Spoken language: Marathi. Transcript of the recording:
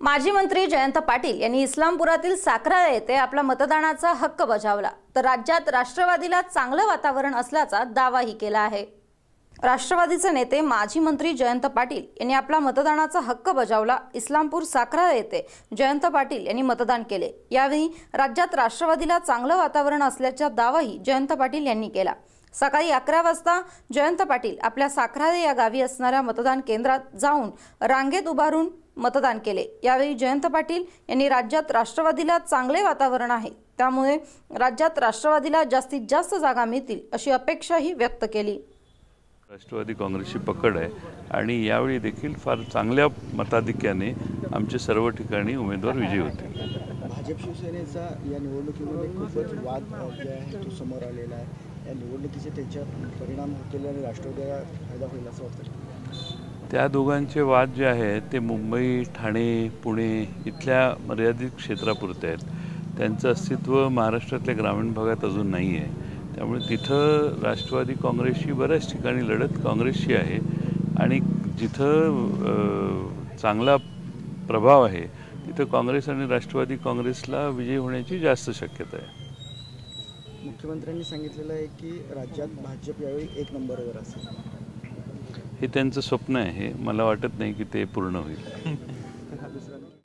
माजी मंत्री जयंत पाटील यांनी इस्लामपुरातील साखरा येथे आपला मतदानाचा हक्क बजावला, तर राज्यात राष्ट्रवादीला चांगलं वातावरण असल्याचा दावाही केला आहे। राष्ट्रवादीचे नेते माजी मंत्री जयंत पाटील यांनी आपला मतदानाचा हक्क बजावला। इस्लामपूर साखरा येथे जयंत पाटील यांनी मतदान केले। यावेळी राज्यात राष्ट्रवादीला चांगलं वातावरण असल्याचा दावाही जयंत पाटील यांनी केला। सकाळी 11 वाजता जयंत पाटील आपल्या साखराळे या गावी असणाऱ्या मतदान केंद्रात जाऊन रांगेत उभारून मतदान केले। यावेळी जयंत पाटील यांनी राज्यात राष्ट्रवादीला चांगले वातावरण आहे, त्यामुळे राज्यात राष्ट्रवादीला जास्तीत जास्त जागा मिळतील अशी अपेक्षाही व्यक्त केली। राष्ट्रवादी काँग्रेसची पकड आहे आणि यावेळी देखील फार चांगल्या मताधिक्याने आमचे सर्व ठिकाणी उमेदवार विजयी होतील। भाजप शिवसेनेचा या निवडणुकीमध्ये खूपच वाद जे आहे तो समोर आलेला आहे। या निवडणुकीचे त्याच्यात परिणाम होतील आणि राष्ट्रवादीला फायदा होईल असं वाटतं। त्या दोघांचे वाद जे आहेत ते मुंबई, ठाणे, पुणे इथल्या मर्यादित क्षेत्रापुरते आहेत। त्यांचं अस्तित्व महाराष्ट्रातल्या ग्रामीण भागात अजून नाही आहे। त्यामुळे तिथं राष्ट्रवादी काँग्रेसची बऱ्याच ठिकाणी लढत काँग्रेसची आहे आणि जिथं चांगला प्रभाव आहे तिथं काँग्रेस आणि राष्ट्रवादी काँग्रेसला विजय होण्याची जास्त शक्यता आहे। मुख्यमंत्र्यांनी सांगितलेलं आहे की राज्यात भाजप यावेळी 1 नंबरवर असेल। हे त्यांचं स्वप्न आहे, मला वाटत नाही की ते पूर्ण होईल।